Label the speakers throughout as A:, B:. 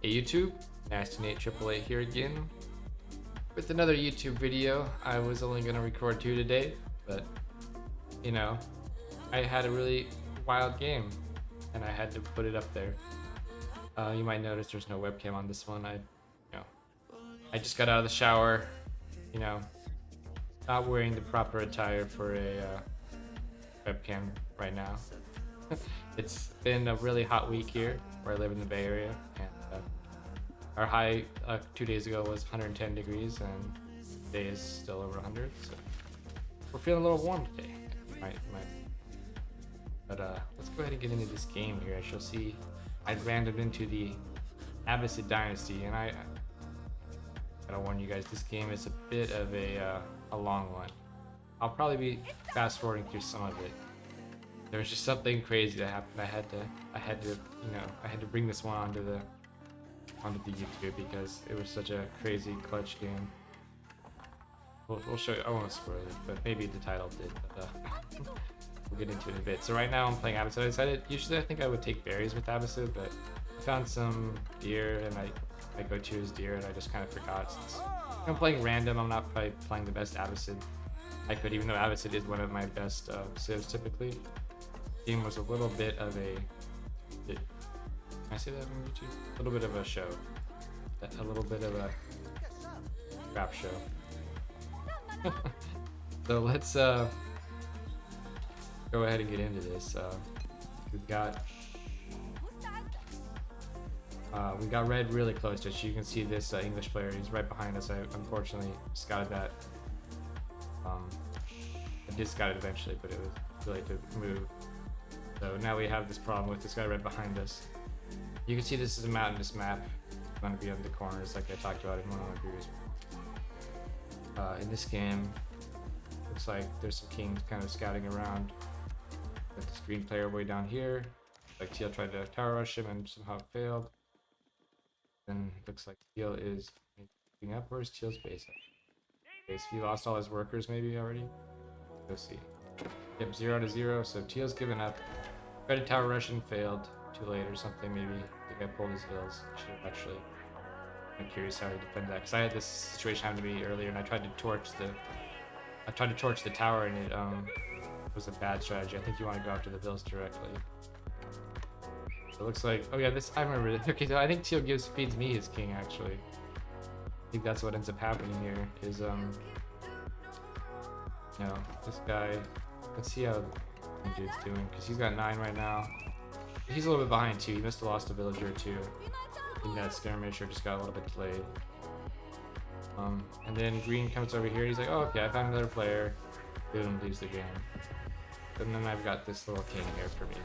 A: Hey YouTube, Nasty Nate 888 here again with another YouTube video. I was only gonna record 2 today, but you know, I had a really wild game and I had to put it up there. You might notice there's no webcam on this one. I just got out of the shower, not wearing the proper attire for a webcam right now. It's been a really hot week here where I live in the Bay Area, and our high 2 days ago was 110 degrees, and today is still over 100. So we're feeling a little warm today. But let's go ahead and get into this game here. As you'll see, I randomed into the Abbasid dynasty, and I gotta warn you guys, this game is a bit of a long one. I'll probably be fast forwarding through some of it. There was just something crazy that happened. I had to bring this one onto the YouTube because it was such a crazy clutch game. We'll show you. I won't spoil it, but maybe the title did. But, we'll get into it in a bit. So right now I'm playing Abbasid. I decided usually I think I would take berries with Abbasid, but I found some deer, and I go to his deer, and I just kind of forgot. Since I'm playing random, I'm not probably playing the best Abbasid I could, even though Abbasid is one of my best civs typically. The game was a little bit of a. Can I say that on YouTube? A little bit of a show. A little bit of a crap show. So let's go ahead and get into this. We got red really close to us. You can see this English player. He's right behind us. I unfortunately scouted that. I did scout it eventually, but it was too late to move. So now we have this problem with this guy right behind us. You can see this is a mountainous map. It's going to be on the corners like I talked about in one of my previous in this game, looks like there's some kings kind of scouting around. Got this green player way down here. Like Teal tried to tower rush him and somehow failed. Then looks like Teal is moving up. Where's Teal's base at? Okay, so he lost all his workers maybe already. Let's see. Yep, 0-0. So Teal's given up. Tried to tower rush and failed. Too late or something maybe. I think I pulled his heals. Should have actually. I'm curious how to defend that, because I had this situation happen to me earlier, and I tried to torch the tower, and it was a bad strategy. I think you want to go after the bills directly. So it looks like, oh yeah, this I remember. Okay, so I think Teal feeds me his king actually. I think that's what ends up happening here. Is this guy. Let's see how the dude's doing, because he's got 9 right now. He's a little bit behind too. He must have lost a villager or two. I think that skirmish or just got a little bit delayed. And then green comes over here. He's like, oh, okay, I found another player. Boom, leaves the game. And then I've got this little king here for me.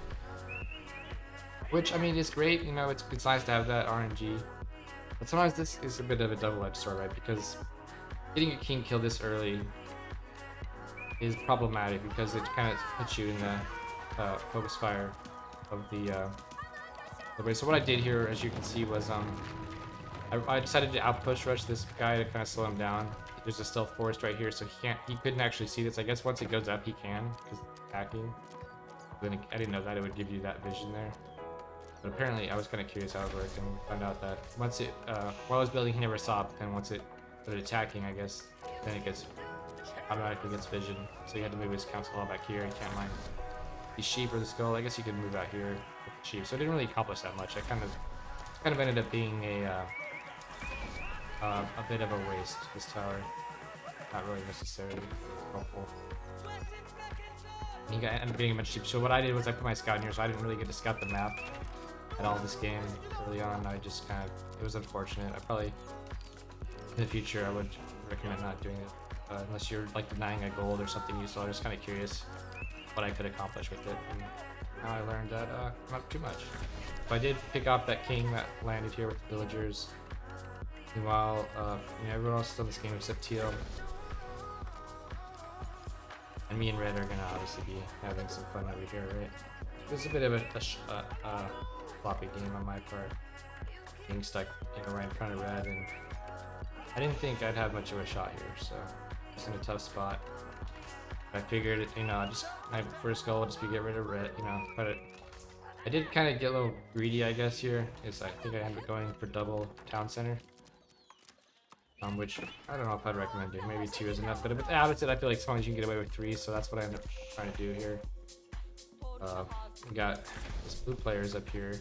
A: Which, I mean, is great. You know, it's nice to have that RNG. But sometimes this is a bit of a double-edged sword, right? Because getting a king killed this early is problematic because it kind of puts you in the focus fire of the so what I did here, as you can see, was I decided to outpush rush this guy to kind of slow him down. There's a stealth forest right here, so he couldn't actually see this. I guess once it goes up he can, because attacking. Then I didn't know that it would give you that vision there. But apparently I was kind of curious how it worked, and found out that once it while I was building he never saw it, but then once it started attacking, I guess then it automatically gets vision. So you had to move his council hall back here. You can't mind the sheep or the skull. I guess you could move out here with the sheep. So it didn't really accomplish that much. I kind of ended up being a bit of a waste, this tower. Not really necessarily helpful. He ended up being a bunch of sheep. So what I did was I put my scout in here, so I didn't really get to scout the map at all this game early on. I just it was unfortunate. I probably, in the future, I would recommend not doing it. Unless you're like denying a gold or something useful. I was kind of curious what I could accomplish with it, and now I learned that not too much. So I did pick up that king that landed here with the villagers. Meanwhile, everyone else is on this game except Teal, and me and Red are gonna obviously be having some fun over here, right? This is a bit of a floppy game on my part, being stuck right in front of Red, and I didn't think I'd have much of a shot here, so just in a tough spot. I figured, just my first goal would just be get rid of red, try to I did kind of get a little greedy, I guess, here. Is I think I ended up going for double town center. Which I don't know if I'd recommend doing. Maybe 2 is enough, but with Abbasid, I feel like sometimes you can get away with 3, so that's what I end up trying to do here. We got these blue players up here.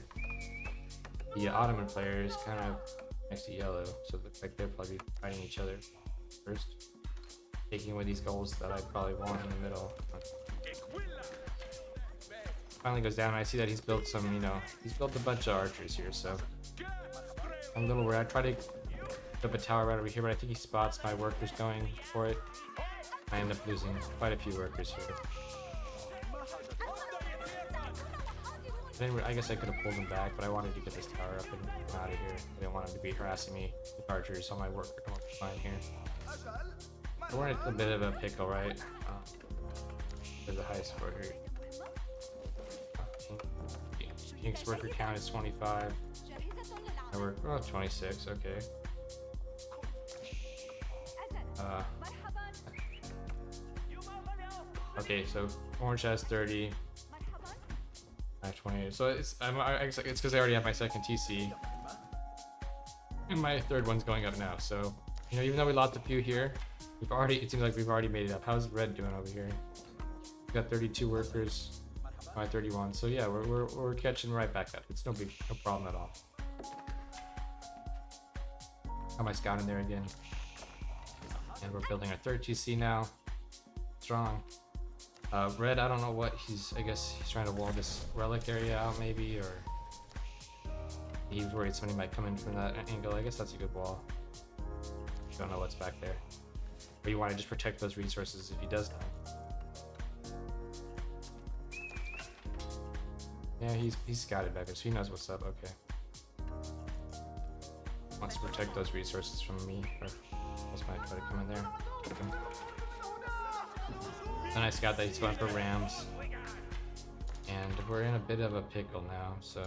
A: The Ottoman players kind of next to yellow, so it looks like they're probably fighting each other first, taking away these goals that I probably want in the middle. Finally goes down, and I see that he's built some, you know, he's built a bunch of archers here, so I'm a little worried. I try to up a tower right over here, but I think he spots my workers going for it. I end up losing quite a few workers here. Then I guess I could have pulled him back, but I wanted to get this tower up and out of here. I didn't want him to be harassing me with archers on my work line here. So we're in a bit of a pickle, right? There's a high score here. King's worker count is 25. I work 26. Okay. Okay, so orange has 30. I have 28. So it's it's because I already have my second TC, and my third one's going up now. So you know, even though we lost a few here, it seems like we've already made it up. How's red doing over here? We got 32 workers. My 31. So yeah, we're catching right back up. It's no problem at all. Got my scout in there again. And we're building our third TC now. Strong. Red, I don't know what I guess he's trying to wall this relic area out maybe, or he's worried somebody might come in from that angle. I guess that's a good wall. Don't know what's back there. But you want to just protect those resources if he does that. Yeah, he's scouted back there, so he knows what's up. Okay. Wants to protect those resources from me, or else might try to come in there. Okay. Then I scout that he's going for rams, and we're in a bit of a pickle now. So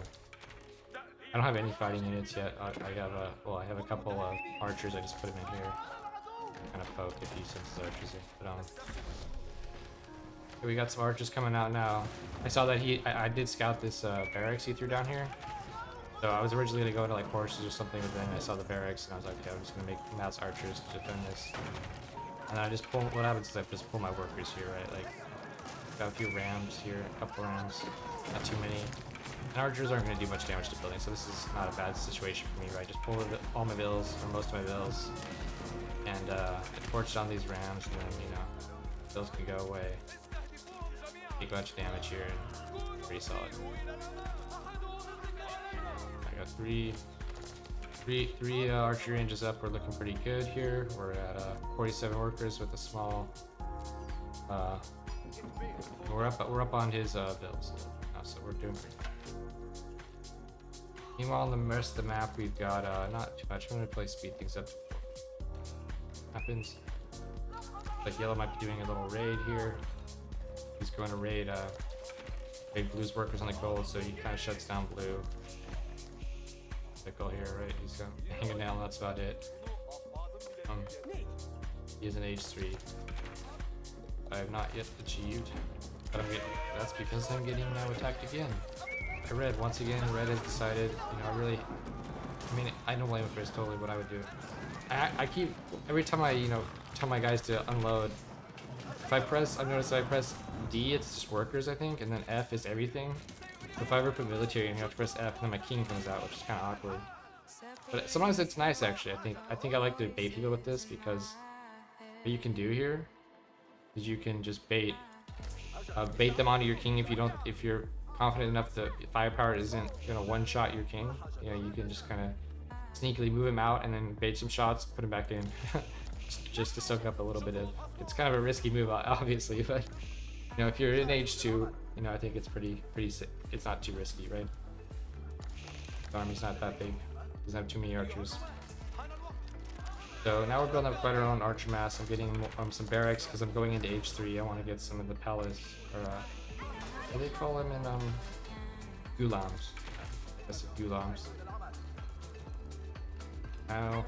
A: I don't have any fighting units yet. I have a couple of archers. I just put them in here, kind of poke if he sends his archers in. But we got some archers coming out now. I saw that I did scout this barracks he threw down here. So I was originally gonna go into like horses or something, but then I saw the barracks and I was like, okay, I'm just gonna make mass archers to defend this. And then I just pull. What happens is I just pull my workers here, right? Like, got a few rams here, a couple rams, not too many. And archers aren't gonna do much damage to buildings, so this is not a bad situation for me, right? Just pull all my bills, or most of my bills, and torch down these rams, and then you know, bills can go away. Take a bunch of damage here, and pretty solid. I got three archer ranges up. We're looking pretty good here. We're at 47 workers with a small. We're up on his bills now, so we're doing pretty good. Meanwhile, on the rest of the map, we've got not too much. I'm gonna play speed things up to 4. Happens. Like yellow might be doing a little raid here. He's going to raid blue's workers on the gold, so he kind of shuts down blue. Pickle here, right? He's hanging down. That's about it. He is an age 3. I have not yet achieved, but that's because I'm getting now attacked again. I read once again. Red has decided. You know, I don't blame him for this. Totally, what I would do. I keep every time I tell my guys to unload. I've noticed if I press D, it's just workers, I think, and then F is everything. If I ever put military, you have to press F, and then my king comes out, which is kind of awkward. But sometimes it's nice, actually. I think I like to bait people with this, because what you can do here is you can just bait them onto your king if you're confident enough that firepower isn't gonna one-shot your king. You know, you can just kind of sneakily move him out and then bait some shots, put him back in. just to soak up a little bit of. It's kind of a risky move, obviously, but you know, if you're in H2, you know, I think it's pretty sick. It's not too risky, right? The army's not that big. Doesn't have too many archers. So now we're building up quite our own archer mass. I'm getting some barracks because I'm going into H3. I want to get some of the palace, or what do they call them in gulams? That's gulams. Now,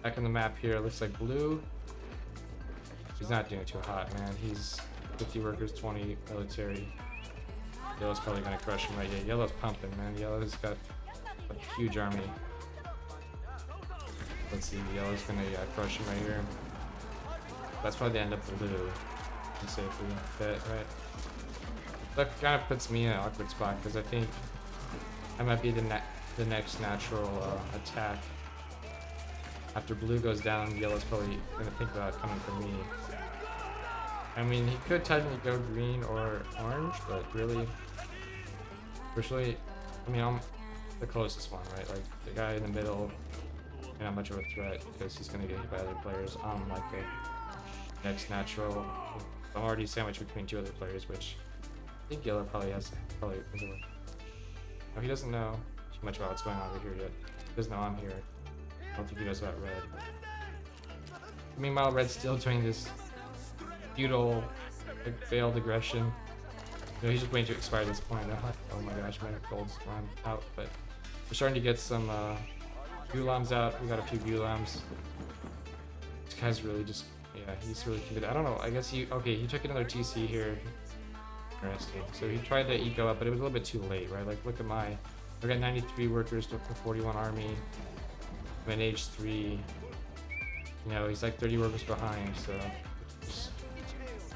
A: back on the map here, it looks like blue. He's not doing too hot, man. He's 50 workers, 20 military. Yellow's probably gonna crush him right here. Yellow's pumping, man. Yellow's got a huge army. Let's see, Yellow's gonna crush him right here. That's probably the end of blue. To safely bet, right? That kind of puts me in an awkward spot because I think I might be the next natural attack. After blue goes down, Yellow's probably gonna think about coming for me. I mean, he could technically go green or orange, but really, I mean, I'm the closest one, right? Like, the guy in the middle, not much of a threat because he's gonna get hit by other players. I'm like the next natural. I'm already sandwiched between two other players, which I think Yellow probably is aware. No, he doesn't know too much about what's going on over here yet. He doesn't know I'm here. I don't think he knows about Red. Meanwhile, Red's still doing this futile, like, failed aggression. You know, he's just waiting to expire this point. Oh my gosh, my gold's run out, but we're starting to get some Gulams out. We got a few Gulams. This guy's really just, yeah, he's really committed. I don't know, I guess he took another TC here. Interesting. So he tried to eco up, but it was a little bit too late, right? Like, look at I got 93 workers to 41 army. I'm in age 3. You know, he's like 30 workers behind, so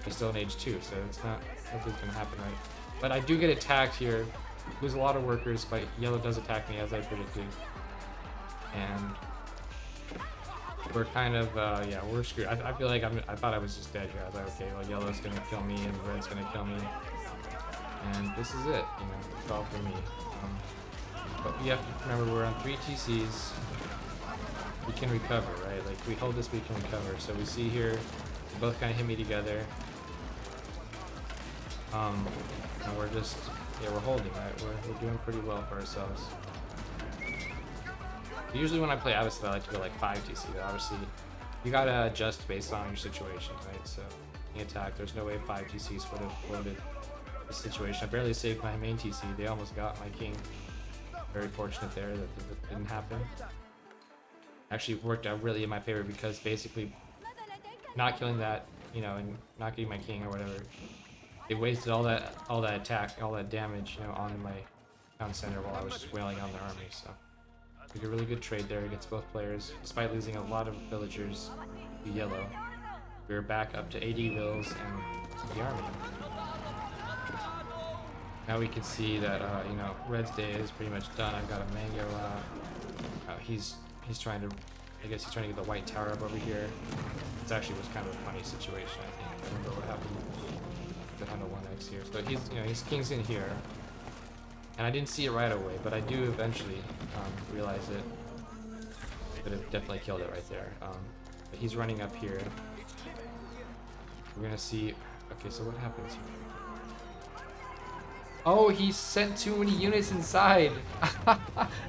A: he's still in age 2, so it's not, nothing's gonna happen, right? But I do get attacked here. Lose a lot of workers, but Yellow does attack me as I predicted. And we're kind of, yeah, we're screwed. I feel like I thought I was just dead here. I was like, okay, well, Yellow's gonna kill me and Red's gonna kill me. And this is it, you know, it's all for me. But we have to remember we're on 3 TCs. We can recover, right? Like, we hold this, we can recover. So we see here, they both kind of hit me together. And we're just, yeah, we're holding, right? We're doing pretty well for ourselves. Usually when I play Abbasid, I like to go like 5 TC, but obviously you gotta adjust based on your situation, right? So in the attack, there's no way 5 TCs would have floated the situation. I barely saved my main TC. They almost got my king. Very fortunate there that it didn't happen. Actually worked out really in my favor because basically not killing that, you know, and not getting my king or whatever, it wasted all that attack, all that damage, you know, onto my town center while I was just wailing on their army. So we did a really good trade there against both players, despite losing a lot of villagers to Yellow. We were back up to 80 vills and the army. Now we can see that, you know, Red's day is pretty much done. I've got a mango out. He's trying to, I guess he's trying to get the white tower up over here. It actually was kind of a funny situation, I think. I don't know what happened. The 1x here. So he's, you know, his king's in here. And I didn't see it right away, but I do eventually realize it. Could have definitely killed it right there. But he's running up here. We're gonna see. Okay, so what happens here? Oh, he sent too many units inside.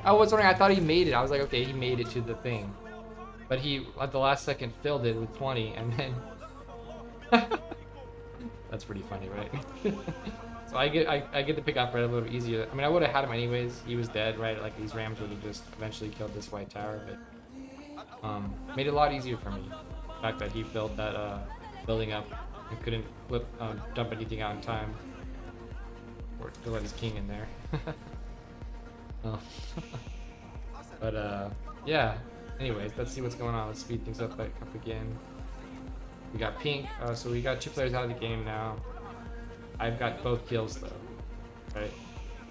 A: I was wondering. I thought he made it. I was like, okay, he made it to the thing, but he at the last second filled it with 20, and then. That's pretty funny, right? So I get to pick off Red a little bit easier. I mean, I would have had him anyways. He was dead, right? Like, these rams would have just eventually killed this white tower, but made it a lot easier for me. The fact that he built that building up and couldn't dump anything out in time, or to let his king in there. Oh. But yeah. Anyways, let's see what's going on. Let's speed things up again. We got pink, so we got 2 players out of the game now. I've got both kills though, right?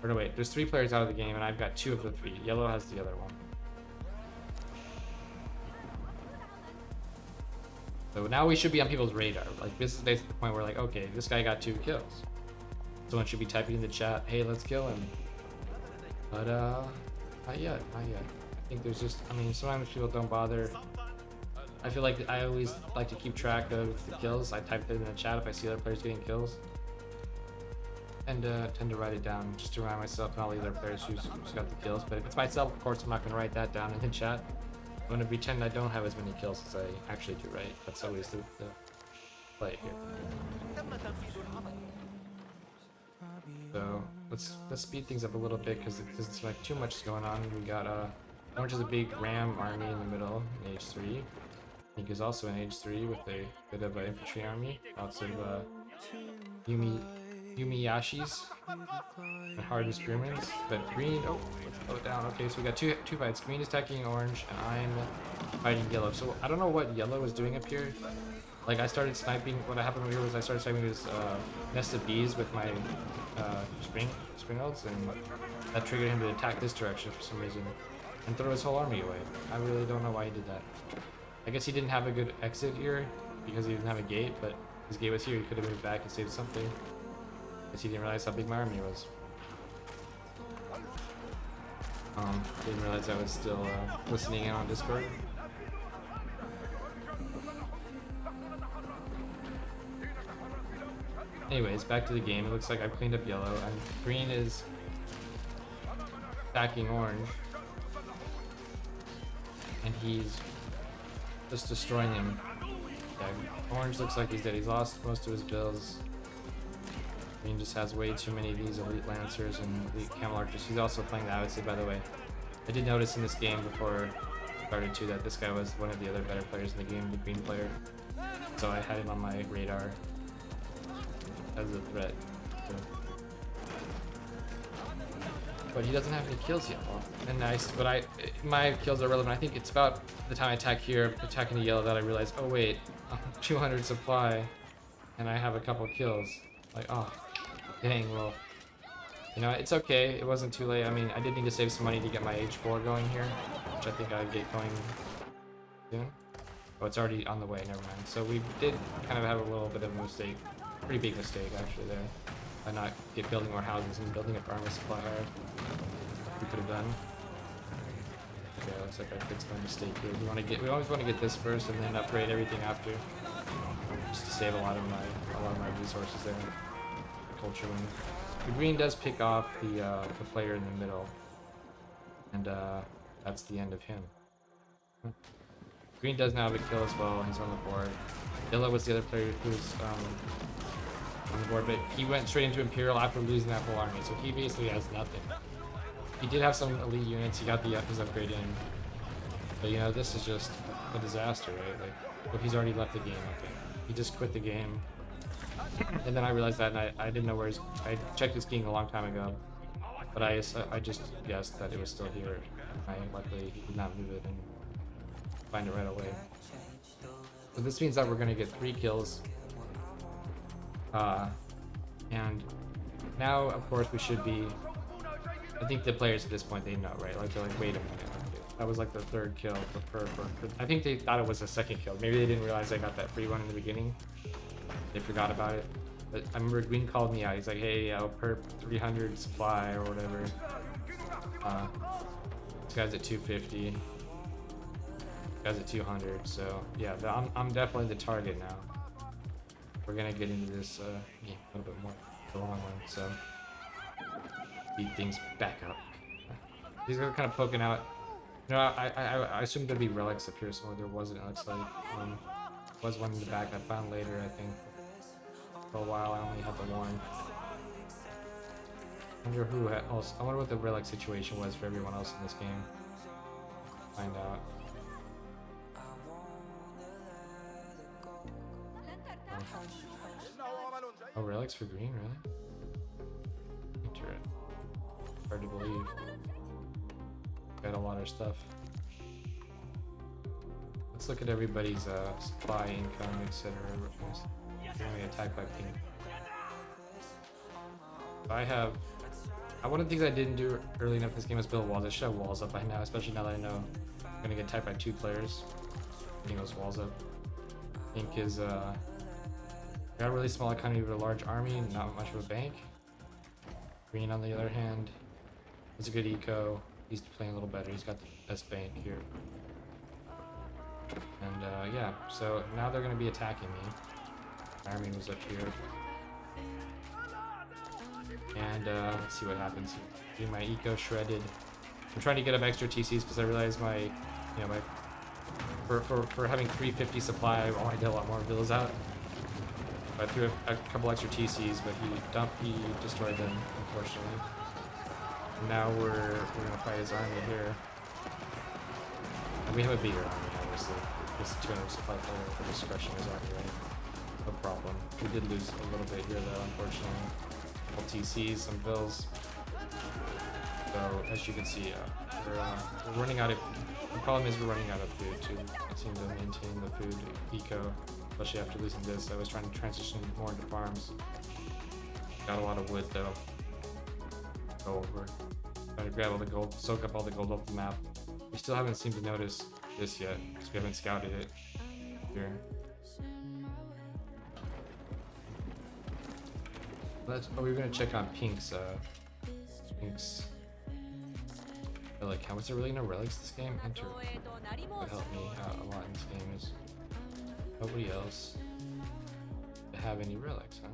A: Or no, wait, there's 3 players out of the game and I've got 2 of the 3. Yellow has the other one. So now we should be on people's radar. Like, this is basically the point where, like, okay, this guy got 2 kills. Someone should be typing in the chat, hey, let's kill him. But not yet. I think there's just, I mean, sometimes people don't bother. I feel like I always like to keep track of the kills. I type it in the chat if I see other players getting kills. And tend to write it down just to remind myself and all the other players who's got the kills. But if it's myself, of course, I'm not going to write that down in the chat. I'm going to pretend I don't have as many kills as I actually do, right? That's always the play here. So let's speed things up a little bit because it doesn't seem like too much is going on. We got Orange is a big ram army in the middle in age 3. Pink is also in age 3 with a bit of an infantry army. Lots of Yumi Yumiyashis and hardened spearmans. But green, oh, let's slow it down. Okay, so we got two fights. Green is attacking orange, and I'm fighting yellow. So I don't know what yellow is doing up here. Like, I started sniping. What happened here was I started sniping this nest of bees with my spring nodes, and that triggered him to attack this direction for some reason and throw his whole army away. I really don't know why he did that. I guess he didn't have a good exit here because he didn't have a gate, but his gate was here. He could have moved back and saved something. Because he didn't realize how big my army was. Didn't realize I was still listening in on Discord. Anyways, back to the game. It looks like I've cleaned up yellow, and green is attacking orange. And he's just destroying him. Yeah, orange looks like he's dead. He's lost most of his builds. Green just has way too many of these elite lancers and elite camel archers. He's also playing the Abbasid, by the way. I did notice in this game before I started too that this guy was one of the other better players in the game, the green player. So I had him on my radar as a threat. So. But he doesn't have any kills yet. Well, and nice, but my kills are relevant. I think it's about the time I attack here, attacking the yellow, that I realize, oh wait, 200 supply, and I have a couple kills. Like, oh, dang, well, you know, it's okay. It wasn't too late. I mean, I did need to save some money to get my H4 going here, which I think I'd get going soon. Oh, it's already on the way, never mind. So we did kind of have a little bit of a mistake, pretty big mistake actually there, by not building more houses and building up armor supply higher. We could have done. Okay, looks like I fixed my mistake here. We always want to get this first and then upgrade everything after, just to save a lot of my resources there. Culture win. The green does pick off the player in the middle, and that's the end of him. Green does now have a kill as well. He's on the board. Yellow was the other player who was on the board, but he went straight into Imperial after losing that whole army, so he basically has nothing. He did have some elite units. He got his upgrade in, but you know, this is just a disaster, right? Like, but he's already left the game. I think he just quit the game, and then I realized that, and I didn't know where I checked his king a long time ago, but I just guessed that it was still here. Luckily he did not move it and find it right away. So this means that we're gonna get 3 kills, and now of course we should be. I think the players at this point, they know, right? Like, they're like, wait a minute, that was like the 3rd kill for I think they thought it was the 2nd kill. Maybe they didn't realize I got that free one in the beginning. They forgot about it. But I remember Green called me out. He's like, hey, I'll perp 300 supply or whatever. This guy's at 250. This guy's at 200. So yeah, I'm definitely the target now. We're gonna get into this game a little bit more, the long one. So beat things back up. These are kind of poking out. You know, I assumed there'd be relics up here somewhere. There wasn't. It looks like was one in the back. I found later, I think. For a while, I only had the one. I wonder who else. I wonder what the relic situation was for everyone else in this game. Find out. Oh, relics for green, really? Interesting. Hard to believe. Got a lot of stuff. Let's look at everybody's supply, income, etc. Only attack by ping. One of the things I didn't do early enough in this game was build walls. I should have walls up by now, especially now that I know I'm gonna get attacked by 2 players. Getting those walls up. Pink is got a really small economy with a large army, not much of a bank. Green, on the other hand, is a good eco. He's playing a little better. He's got the best bank here. And yeah, so now they're gonna be attacking me. My army was up here. And let's see what happens. Do my eco shredded. I'm trying to get up extra TCs because I realized my, you know, for having 350 supply, I wanted to get a lot more villas out. I threw a couple extra TCs, but he destroyed them, unfortunately. And now we're gonna fight his army here. And we have a bigger army, obviously. This 200 supply player for just crushing his army, right? No problem. We did lose a little bit here, though, unfortunately. TCs, some bills. So as you can see, we're running out of. The problem is we're running out of food too. It seems to maintain the food eco, especially after losing this. I was trying to transition more into farms. Got a lot of wood though. Go over. Trying to grab all the gold, soak up all the gold off the map. We still haven't seemed to notice this yet because we haven't scouted it here. We're gonna check on Pink's relic count. Was there really no relics this game? Enter would help me out a lot in this game is nobody else have any relics, huh?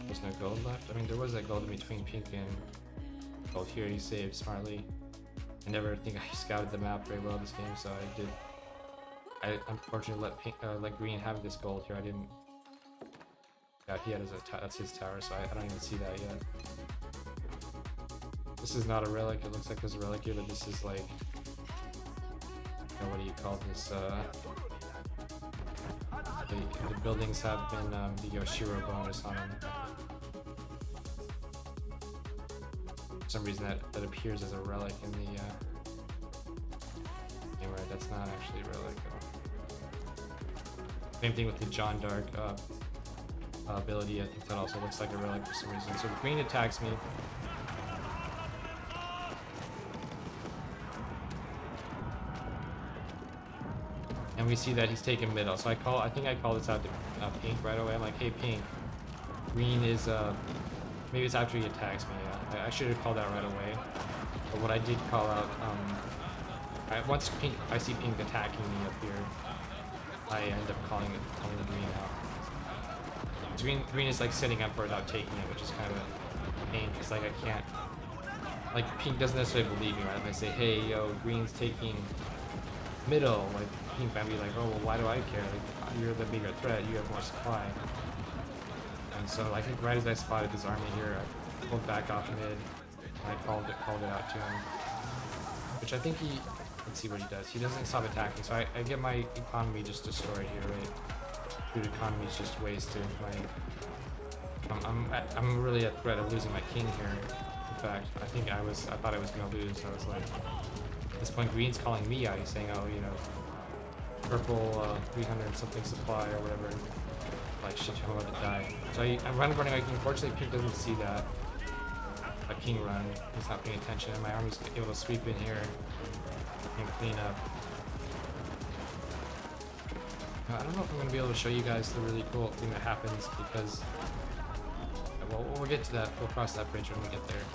A: There's no gold left? I mean, there was that gold in between Pink and gold here. He saved smartly. I never think I scouted the map very well this game, so I did. I unfortunately let Green have this gold here. I didn't. Yeah, he had that's his tower, so I don't even see that yet. This is not a relic. It looks like there's a relic here, but this is like, what do you call this? The buildings have been the Yoshiro bonus on them. For some reason that appears as a relic in the game, right? That's not actually a relic. Same thing with the John Dark ability. I think that also looks like a relic for some reason. So Green attacks me. And we see that he's taking middle. So I think I call this out to Pink right away. I'm like, hey Pink, Green is maybe it's after he attacks me. I should have called that right away. But what I did call out, once I see Pink attacking me up here, I end up calling the Green out. Green is like setting up for it without taking it, which is kind of a pain because like I can't, like Pink doesn't necessarily believe me, right? If I say, hey yo, Green's taking middle, like Pink might be like, oh well, why do I care? Like you're the bigger threat, you have more supply. And so I think right as I spotted this army here, I pulled back off mid and I called it out to him. Which I think let's see what he does. He doesn't stop attacking, so I get my economy just destroyed here, right? Food economy is just wasted. I'm really at threat of losing my king here. In fact, I thought I was gonna lose. I was like, at this point, Green's calling me out. He's saying, oh, you know, purple 300 something supply or whatever. Like shit, I'm about to die. So I'm running my king. Unfortunately, Pink doesn't see that. A king run. He's not paying attention, and my army's able to sweep in here and clean up. I don't know if I'm going to be able to show you guys the really cool thing that happens because, well, we'll get to that. We'll cross that bridge when we get there.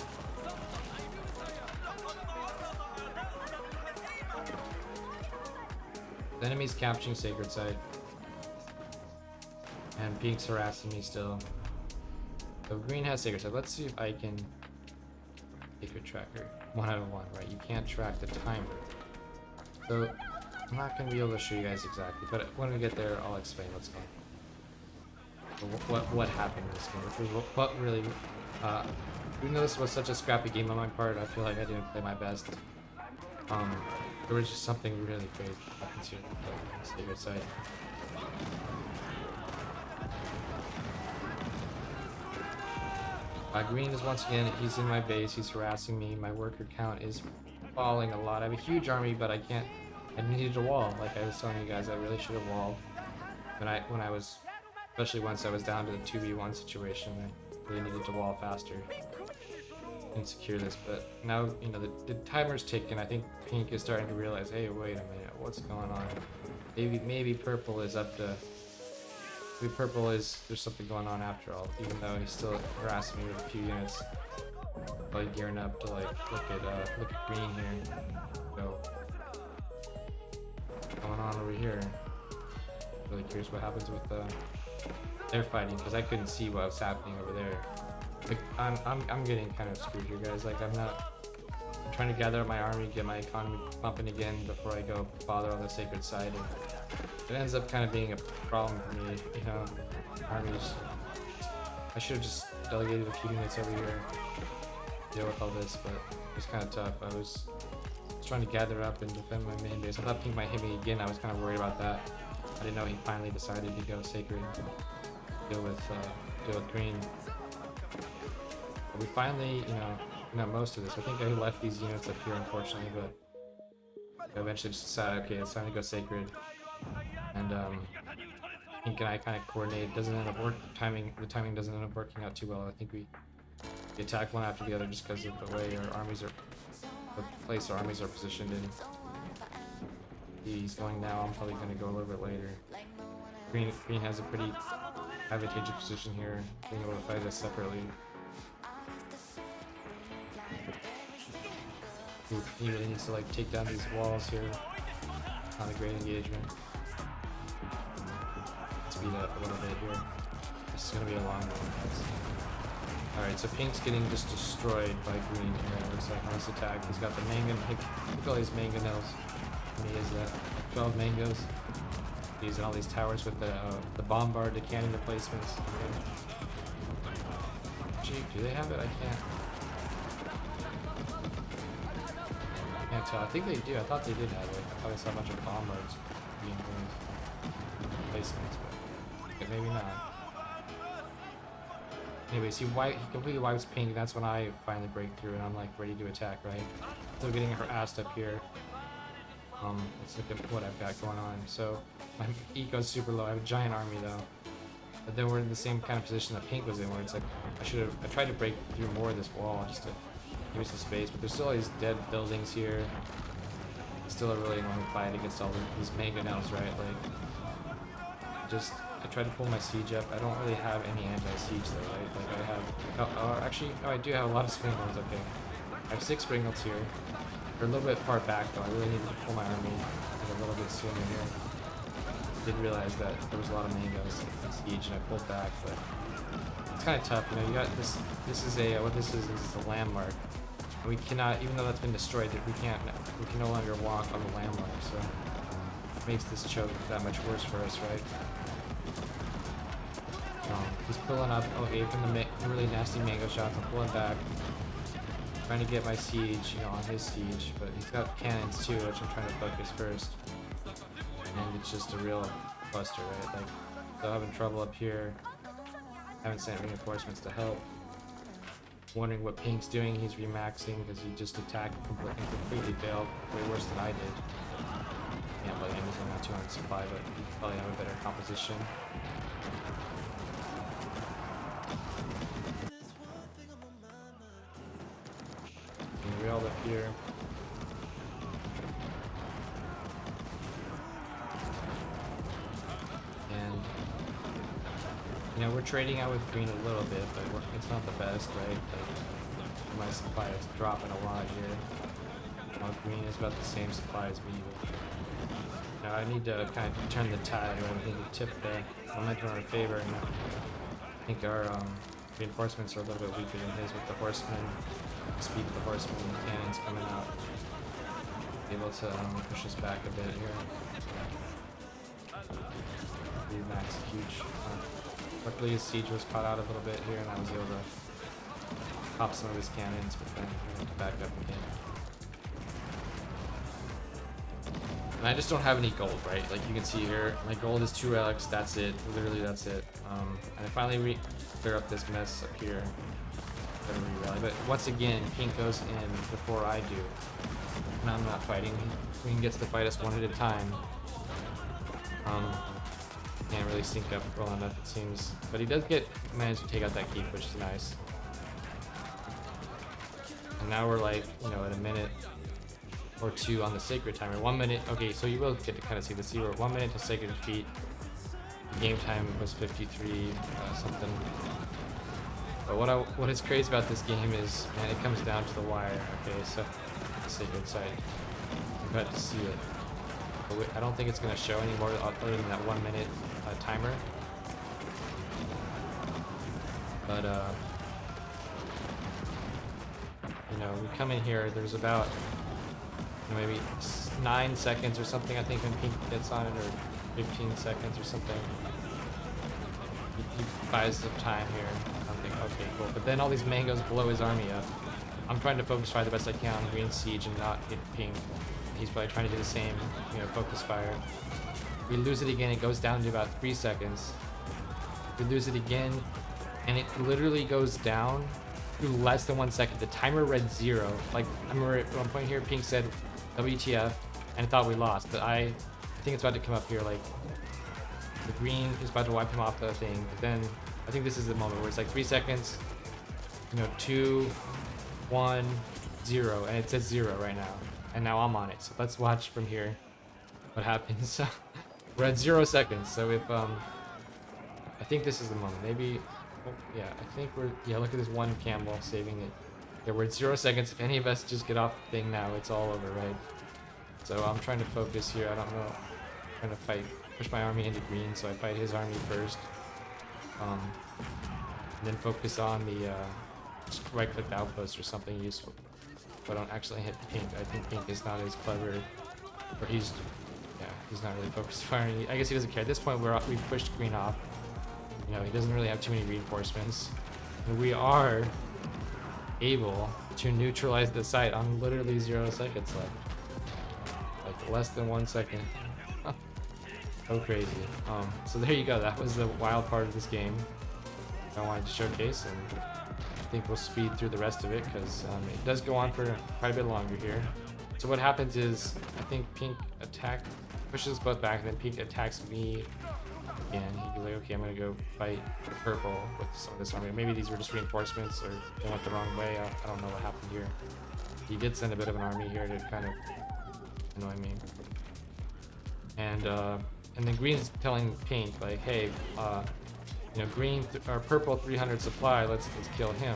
A: The enemy's capturing Sacred Site, and Pink's harassing me still. So Green has Sacred Site. Let's see if I can Sacred Tracker 1 out of 1. Right? You can't track the timer. So I'm not going to be able to show you guys exactly, but when we get there, I'll explain what's going on. What happened in this game, which was what really, even though this was such a scrappy game on my part, I feel like I didn't play my best. There was just something really crazy that happens here on the Sacred Site. Green is once again, he's in my base, he's harassing me, my worker count is falling a lot. I have a huge army, but I needed a wall. Like I was telling you guys, I really should have walled. When I was, especially once I was down to the 2v1 situation, I really needed to wall faster and secure this. But now, you know, the timer's ticking. I think Pink is starting to realize, hey, wait a minute, what's going on? Maybe purple is up to. Maybe purple is there's something going on after all. Even though he's still harassing me with a few units, like gearing up to like look at green here. So. Going on over here. Really curious what happens with their fighting because I couldn't see what was happening over there. Like I'm getting kind of screwed here, guys. Like I'm trying to gather up my army, get my economy pumping again before I go bother on the Sacred Site, and it ends up kind of being a problem for me. You know, armies. I should have just delegated a few units over here to deal with all this, but it was kind of tough. I was trying to gather up and defend my main base. I thought Pink might hit me again. I was kind of worried about that. I didn't know he finally decided to go Sacred and deal with deal with green. But we finally, you know, got most of this. I think I left these units up here, unfortunately, but I eventually just decided, okay, it's time to go sacred. And Pink and I kind of coordinate. Doesn't end up working. The timing doesn't end up working out too well. I think we attack one after the other just because of the way our armies are, the place our armies are positioned in. He's going now. I'm probably going to go a little bit later. Green has a pretty advantageous position here, being able to fight us separately. He really needs to like take down these walls here. Not a great engagement. Speed up a little bit here. This is gonna be a long one, guys. Alright, so Pink's getting just destroyed by green here. It looks like on this attack. He's got the mango. Look at all these mangonels. How many is that? 12 mangoes. Using all these towers with the bombard, the cannon replacements. Gee, do they have it? I can't tell. I think they do. I thought they did have it. I thought I saw a bunch of bombards being replacements, but maybe not. Anyway, see, he completely wipes Pink. That's when I finally break through and I'm like ready to attack, right? Still getting harassed up here. Let's look at what I've got going on. So my eco's super low. I have a giant army though, but then we're in the same kind of position that Pink was in, where it's like I tried to break through more of this wall just to use the space, but there's still all these dead buildings here. It's still a really long fight against all these mangonels, right? Like, I try to pull my siege up. I don't really have any anti-siege though, right? Like I have, actually, I do have a lot of springlets. Okay, I have 6 springlets here. They're a little bit far back though. I really need to pull my army a little bit sooner here. Did realize that there was a lot of mangoes in siege, and I pulled back, but it's kind of tough. You know, you got this. This is a what this is a landmark. And we cannot, even though that's been destroyed, we can no longer walk on the landmark. So it makes this choke that much worse for us, right? He's pulling up. Okay, from the really nasty mango shots. I'm pulling back, trying to get my siege, you know, on his siege. But he's got cannons too, which I'm trying to focus first. And it's just a real cluster, right? Like, still having trouble up here. Haven't sent reinforcements to help. Wondering what Pink's doing. He's remaxing because he just attacked completely failed. Way worse than I did. Can't blame him. He's only got 200 supply, but he probably have a better composition. Railed up here. And you know, we're trading out with green a little bit, but it's not the best, right? Like, my supply is dropping a lot here. While green is about the same supply as me. Now I need to kind of turn the tide, right? I need to tip the momentum in our favor. And I think our reinforcements are a little bit weaker than his with the horsemen. The speed of the horsemen and the cannons coming out. Able to push us back a bit here. Max huge. Luckily his siege was caught out a little bit here, and I was able to pop some of his cannons, but then he went to back up again. And I just don't have any gold, right? Like you can see here, my gold is 2 relics. That's it. Literally, that's it. And I finally clear up this mess up here. Rally. But once again, Pink goes in before I do. And I'm not fighting. Green gets to fight us one at a time. Can't really sync up well enough, it seems. But he does manage to take out that keep, which is nice. And now we're like, you know, at a minute or 2 on the sacred timer. 1 minute. Okay, so you will get to kind of see the C. We're 1 minute to sacred defeat. Game time was 53 something. But what is crazy about this game is, man, it comes down to the wire. Okay, so the sacred site. I'm glad to see it. But I don't think it's going to show anymore other than that 1 minute timer. But you know, we come in here. There's about, you know, maybe 9 seconds or something. I think when Pink gets on it, or 15 seconds or something. He buys the time here. I'm thinking, okay, cool. But then all these mangoes blow his army up. I'm trying to focus fire the best I can on green siege and not hit Pink. He's probably trying to do the same, you know, focus fire. We lose it again. It goes down to about 3 seconds. We lose it again. and it literally goes down to less than 1 second. The timer read 0. Like, I remember at one point here, Pink said WTF, and I thought we lost, but I think it's about to come up here. Like, the green is about to wipe him off the thing, but then I think this is the moment where it's like 3 seconds, 2, 1, 0, and it says 0 right now, and now I'm on it. So let's watch from here what happens. So we're at 0 seconds. So if I think this is the moment. Maybe, oh, yeah, I think we're, yeah, look at this one Campbell saving it. Yeah, we're at 0 seconds. If any of us just get off the thing now, it's all over, right? So I'm trying to focus here. I don't know. I'm trying to fight, push my army into green, so I fight his army first. And then focus on the just right-click outpost or something useful. But I don't actually hit Pink. I think Pink is not as clever, or he's not really focused firing. I guess he doesn't care. At this point, we've pushed green off. He doesn't really have too many reinforcements. And we are able to neutralize the site on literally 0 seconds left. Like less than 1 second. So crazy. So there you go. That was the wild part of this game I wanted to showcase, and I think we'll speed through the rest of it because it does go on for quite a bit longer here. So what happens is, I think Pink pushes both back, and then Pink attacks me. And he'd be like, okay, I'm gonna go fight purple with some of this army. Maybe these were just reinforcements, or they went the wrong way. I don't know what happened here. He did send a bit of an army here to kind of annoy me. And then Green's telling Pink, like, hey, Green or purple 300 supply. Let's kill him.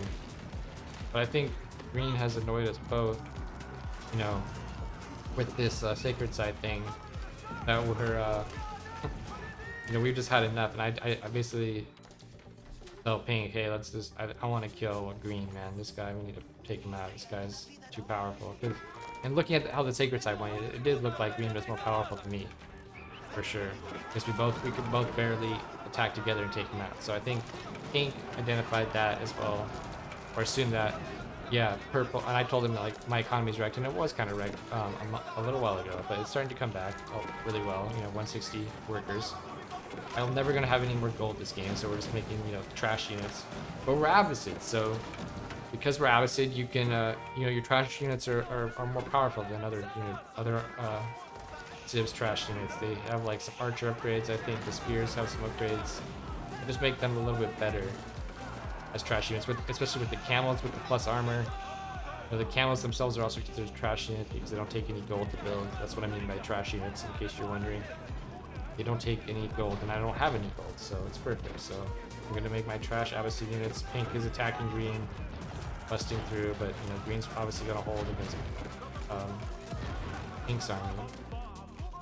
A: But I think Green has annoyed us both. With this sacred side thing that we're. We've just had enough, and I basically tell Pink, hey, I want to kill Green, man. This guy, we need to take him out. This guy's too powerful. And looking at how the sacred side went, it did look like Green was more powerful to me, for sure. Because we could both barely attack together and take him out. So I think Pink identified that as well, or assumed that, yeah, purple. And I told him that, like, my economy's wrecked, and it was kind of wrecked a little while ago, but it's starting to come back really well. 160 workers. I'm never gonna have any more gold this game, so we're just making trash units. But we're Abbasid, so because we're Abbasid, you can your trash units are more powerful than other Civ's trash units. They have like some archer upgrades. I think the spears have some upgrades. I just make them a little bit better as trash units, especially with the camels with the plus armor. The camels themselves are also considered trash units because they don't take any gold to build. That's what I mean by trash units, in case you're wondering. They don't take any gold, and I don't have any gold, so it's perfect. So I'm gonna make my trash Abbasid units. Pink is attacking green, busting through, but green's obviously gonna hold against Pink's army.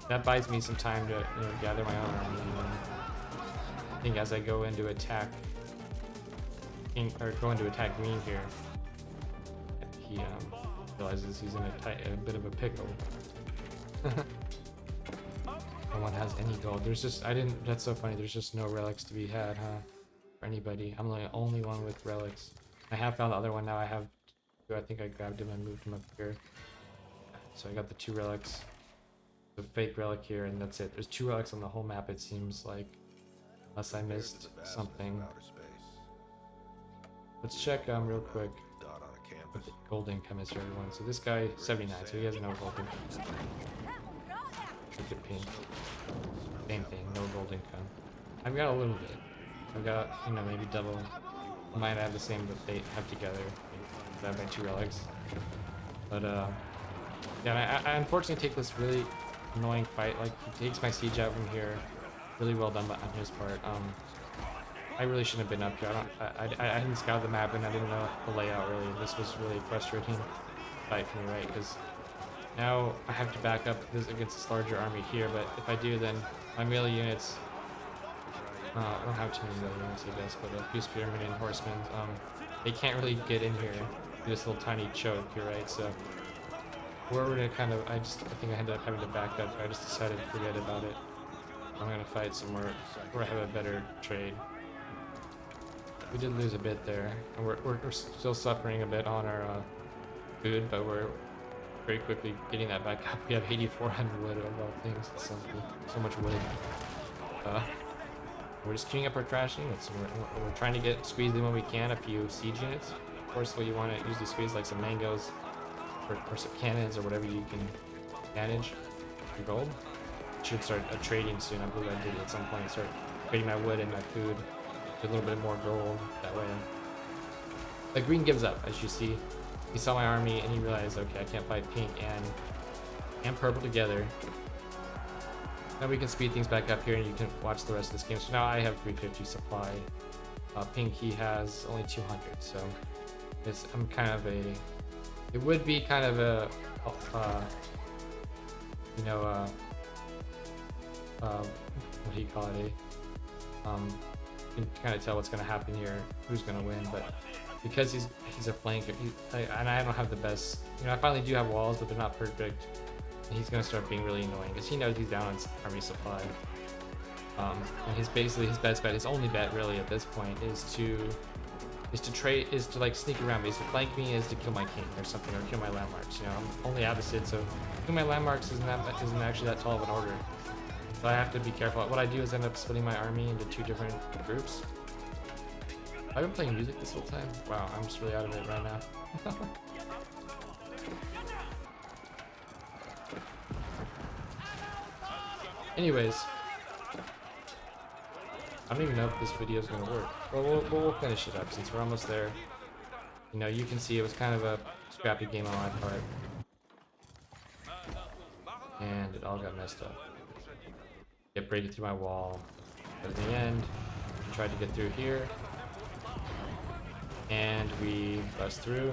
A: That buys me some time to gather my own army. And I think as I go into attack Pink, or go into attack green here, he realizes he's in a bit of a pickle. No one has any gold. That's so funny. There's just no relics to be had, huh? For anybody. I'm the only one with relics. I have found the other one now. I think I grabbed him and moved him up here. So I got the 2 relics. The fake relic here, and that's it. There's 2 relics on the whole map, it seems like. Unless I missed something. Let's check real quick what the gold income is for everyone. So this guy, 79, so he has no gold income. Look at Pink. Same thing, no gold income. I've got a little bit. I've got, maybe double. I might have the same that they have together. I have my 2 relics. But, yeah, I unfortunately take this really annoying fight. Like, he takes my siege out from here. Really well done on his part. I really shouldn't have been up here. I didn't scout the map, and I didn't know the layout, really. This was really frustrating fight for me, right? Because now I have to back up against this larger army here, but if I do, then my melee units, I don't have too many melee units, I guess, but a few spearmen and horsemen, they can't really get in here through this little tiny choke here, right? So we're gonna I think I ended up having to back up. I just decided to forget about it. I'm gonna fight somewhere where I have a better trade. We did lose a bit there, and we're still suffering a bit on our food, but we're very quickly getting that back up. We have 8,400 wood of all things. So much wood. We're just queuing up our trash units. We're trying to squeeze in when we can a few siege units. Of course, what you want to usually squeeze like some mangoes or some cannons or whatever you can manage for gold. Should start trading soon. I believe I did at some point. Start trading my wood and my food with a little bit more gold. That way, but green gives up, as you see. He saw my army and he realized, okay, I can't fight pink and purple together. Now we can speed things back up here and you can watch the rest of this game. So now I have 350 supply. Pink, he has only 200. So I'm kind of it would be kind of a, you know, what do you call it? You can kind of tell what's going to happen here, who's going to win, but because he's a flanker, and I don't have the best, you know, I finally do have walls, but they're not perfect. And he's going to start being really annoying because he knows he's down on army supply. And his best bet, his only bet really at this point is to like sneak around me. Is to flank me, is to kill my king or something, or kill my landmarks. You know, I'm only Abbasid, so killing my landmarks isn't actually that tall of an order. So I have to be careful. What I do is end up splitting my army into 2 different groups. I've been playing music this whole time. Wow, I'm just really out of it right now. Anyways, I don't even know if this video is going to work. Well, we'll finish it up since we're almost there. You know, you can see it was kind of a scrappy game on my part. And it all got messed up. Kept breaking through my wall. But in the end, we tried to get through here. And we bust through.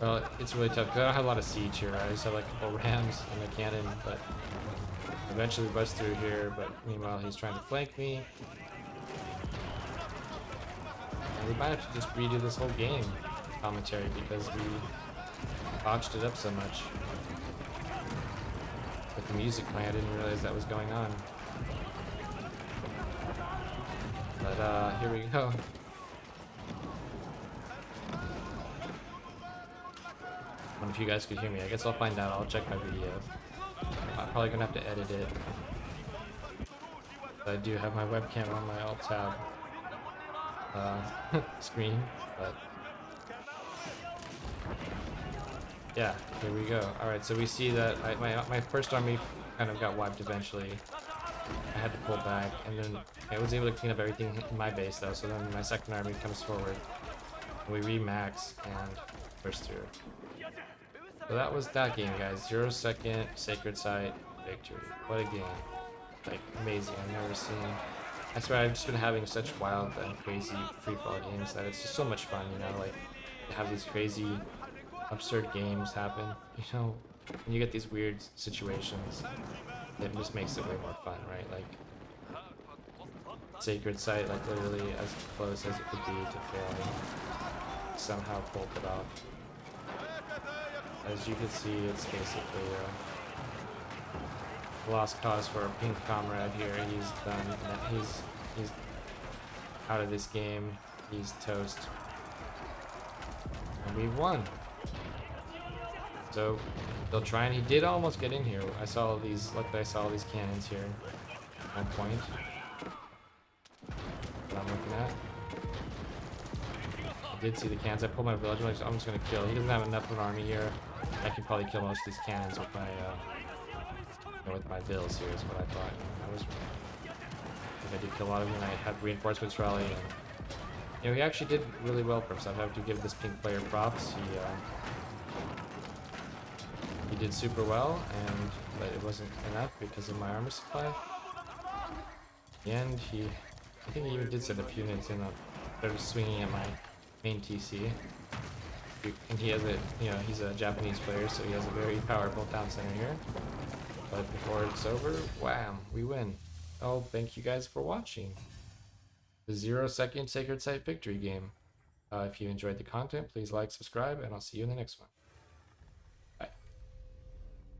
A: Well, it's really tough because I don't have a lot of siege here. I just have like a couple rams and a cannon, but eventually bust through here. But meanwhile, he's trying to flank me. And we might have to just redo this whole game commentary because we botched it up so much. With the music playing, I didn't realize that was going on. But here we go. I don't know if you guys could hear me. I guess I'll find out. I'll check my video. I'm probably gonna have to edit it. But I do have my webcam on my alt tab screen, but yeah, here we go. All right, so we see that my first army kind of got wiped eventually. I had to pull back, and then I was able to clean up everything in my base though. So then my second army comes forward, and we remax and push through. So that was that game, guys. 0 second sacred site victory. What a game. Like, amazing. I've never seen. I swear I've just been having such wild and crazy free-for-all games that it's just so much fun, you know, like to have these crazy, absurd games happen. You know, when you get these weird situations, it just makes it way more fun, right? Like, sacred site, like literally as close as it could be to failing, somehow pulled it off. As you can see, it's basically a lost cause for a pink comrade here. He's done. He's out of this game. He's toast. And we won. So they'll try, and he did almost get in here. I saw all these. Luckily, I saw all these cannons here at one point. What I'm looking at. I did see the cannons. I pulled my village. I'm just gonna kill. He doesn't have enough of an army here. I can probably kill most of these cannons with my bills here. Is what I thought. I was. I did kill a lot of them. And I had reinforcements rally, and you know he actually did really well for himself. I have to give this pink player props. He did super well, but it wasn't enough because of my armor supply. In the end, I think he even did send a few units in. They're swinging at my main TC. And he has he's a Japanese player, so he has a very powerful town center here. But before it's over, wham, we win. Oh, thank you guys for watching the 0 second sacred site victory game. If you enjoyed the content, please like, subscribe, and I'll see you in the next one.